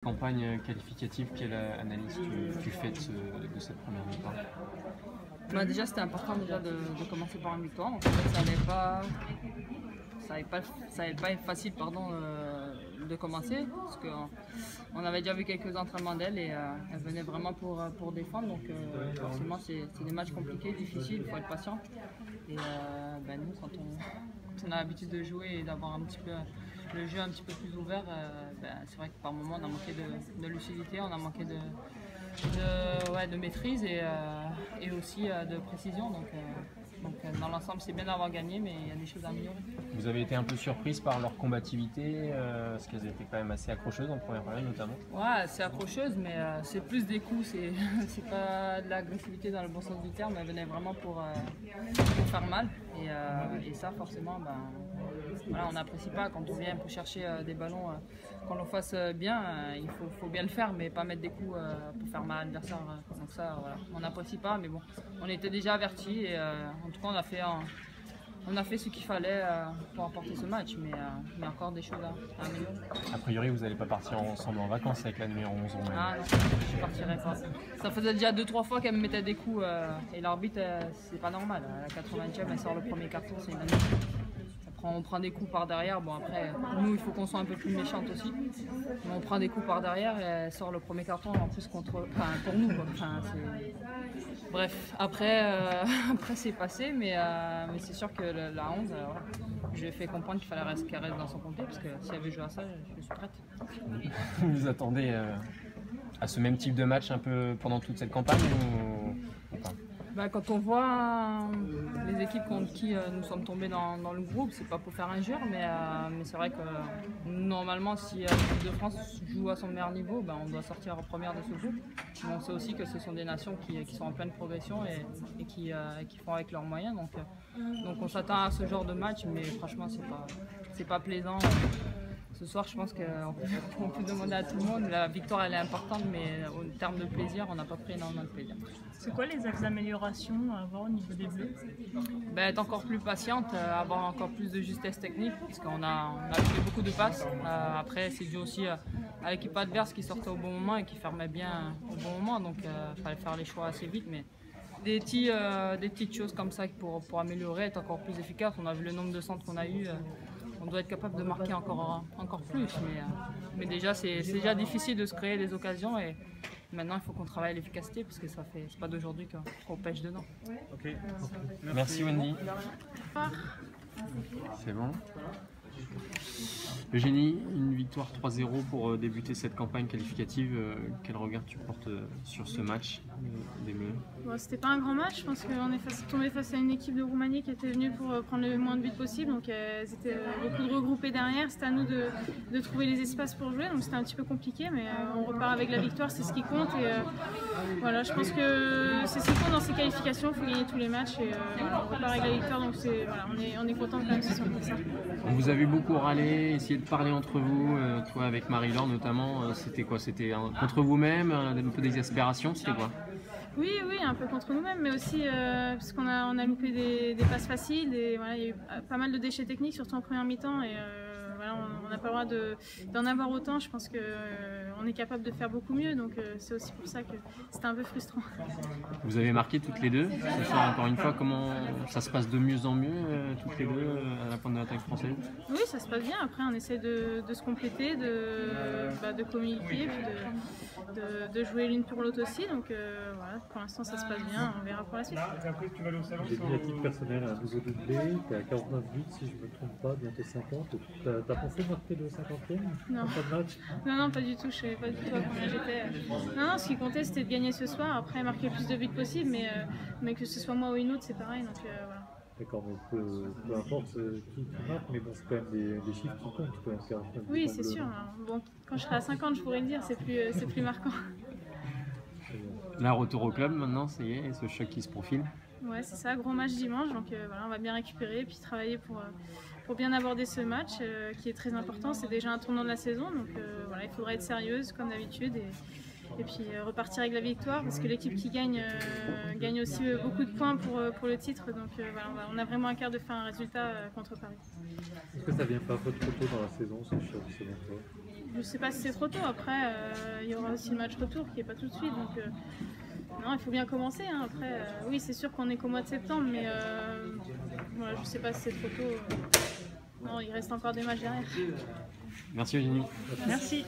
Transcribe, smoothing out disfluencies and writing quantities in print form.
Campagne qualificative, quelle analyse tu fais de cette première victoire? Déjà c'était important de commencer par une victoire. En fait, ça allait pas être facile de commencer parce qu'on avait déjà vu quelques entraînements d'elle et elle venait vraiment pour défendre. Donc forcément c'est des matchs compliqués, difficiles, il faut être patient. Et nous quand on a l'habitude de jouer et d'avoir un petit peu le jeu un petit peu plus ouvert, c'est vrai que par moments on a manqué de lucidité, on a manqué de maîtrise et aussi de précision. Donc dans l'ensemble, c'est bien d'avoir gagné, mais il y a des choses à améliorer. Vous avez été un peu surprise par leur combativité, parce qu'elles étaient quand même assez accrocheuses en première période notamment. Ouais, c'est accrocheuse, mais c'est plus des coups, c'est pas de l'agressivité dans le bon sens du terme, elle venait vraiment pour faire mal. Et ça, forcément, voilà, on n'apprécie pas quand on vient pour chercher des ballons, qu'on le fasse bien, il faut bien le faire, mais pas mettre des coups pour faire mal à l'adversaire. Donc ça, voilà, on n'apprécie pas, mais bon, on était déjà avertis et en tout cas on a fait ce qu'il fallait pour emporter ce match, mais encore des choses à améliorer. A priori, vous n'allez pas partir ensemble en vacances avec la numéro 11 en main. Ah non, je partirai pas. Ça faisait déjà 2-3 fois qu'elle me mettait des coups et l'arbitre, c'est pas normal. À la 80e, elle sort le premier carton, c'est une année. On prend des coups par derrière. Bon, après, nous, il faut qu'on soit un peu plus méchante aussi. Mais on prend des coups par derrière et elle sort le premier carton en plus pour nous, quoi. Bref, après c'est passé, mais c'est sûr que la 11, je lui ai fait comprendre qu'il fallait qu'elle reste dans son comté, parce que si elle veut jouer à ça, je suis prête. Vous vous attendez à ce même type de match un peu pendant toute cette campagne ou pas? Quand on voit les équipes contre qui nous sommes tombés dans le groupe, c'est pas pour faire injure, mais c'est vrai que normalement, si l'équipe de France joue à son meilleur niveau, on doit sortir en première de ce groupe. Mais on sait aussi que ce sont des nations qui sont en pleine progression et qui font avec leurs moyens. Donc on s'attend à ce genre de match, mais franchement, c'est pas plaisant. Ce soir, je pense qu'on peut demander à tout le monde. La victoire, elle est importante, mais en termes de plaisir, on n'a pas pris énormément de plaisir. C'est quoi les axes d'amélioration à avoir au niveau des Bleus? Être encore plus patiente, avoir encore plus de justesse technique, puisqu'on a fait beaucoup de passes. Après, c'est dû aussi à l'équipe adverse qui sortait au bon moment et qui fermait bien au bon moment, donc il fallait faire les choix assez vite. Mais des petites choses comme ça pour améliorer, être encore plus efficace. On a vu le nombre de centres qu'on a eu. On doit être capable de marquer encore plus, mais déjà c'est déjà difficile de se créer des occasions et maintenant il faut qu'on travaille l'efficacité parce que c'est pas d'aujourd'hui qu'on pêche dedans. Okay. Merci Wendy. C'est bon. Eugénie, une victoire 3-0 pour débuter cette campagne qualificative. Quel regard tu portes sur ce match des Bleus? C'était pas un grand match, je pense qu'on est tombé face à une équipe de Roumanie qui était venue pour prendre le moins de buts possible, donc elles étaient beaucoup de regroupées derrière, c'était à nous de trouver les espaces pour jouer, donc c'était un petit peu compliqué, mais on repart avec la victoire, c'est ce qui compte et voilà, je pense que c'est ce qui compte dans ces qualifications, il faut gagner tous les matchs et on repart avec la victoire, donc voilà, on est content quand même ce soir pour ça. On vous a vu beaucoup râler, essayer de parler entre vous, toi avec Marie-Laure notamment, c'était quoi? C'était contre vous-même, un peu d'exaspération, c'était quoi? Oui, un peu contre nous-mêmes, mais aussi parce qu'on a loupé des passes faciles, voilà, il y a eu pas mal de déchets techniques, surtout en première mi-temps, et voilà, on n'a pas le droit d'en avoir autant. Je pense qu'on est capable de faire beaucoup mieux, donc c'est aussi pour ça que c'était un peu frustrant. Vous avez marqué toutes les deux ce soir, encore une fois, comment ça se passe de mieux en mieux, toutes les deux, à la pointe de l'attaque française? Oui, ça se passe bien, après on essaie de se compléter, de communiquer, puis de jouer l'une pour l'autre aussi, donc voilà, pour l'instant ça se passe bien, on verra pour la suite. J'ai dit à titre personnel un nouveau doublé, tu es à 49 buts si je ne me trompe pas, bientôt 50. T'as pensé marquer le 50e? Non. Pas de match? Non, pas du tout, je ne savais pas du tout à combien j'étais. Non, ce qui comptait c'était de gagner ce soir, après marquer le plus de buts possible, mais que ce soit moi ou une autre c'est pareil, donc voilà. D'accord, mais peu importe qui marque, mais bon, c'est quand même des chiffres qui comptent. Quoi, oui, c'est sûr. Bon, quand je serai à 50, je pourrais le dire, c'est plus marquant. Là, retour au club maintenant, ça y est, ce choc qui se profile. Ouais, c'est ça, gros match dimanche, donc voilà, on va bien récupérer et puis travailler pour bien aborder ce match qui est très important. C'est déjà un tournant de la saison, donc voilà, il faudra être sérieuse comme d'habitude et puis repartir avec la victoire parce que l'équipe qui gagne aussi beaucoup de points pour le titre, donc voilà, on a vraiment à cœur de faire un résultat contre Paris. Est-ce que ça vient pas trop tôt dans la saison, ce choc selon toi? je sais pas si c'est trop tôt. Après, il y aura aussi le match retour qui est pas tout de suite. Donc, non, il faut bien commencer. Hein. Après, oui, c'est sûr qu'on est qu'au mois de septembre, mais voilà, je sais pas si c'est trop tôt. Non, il reste encore des matchs derrière. Merci Eugénie. Merci.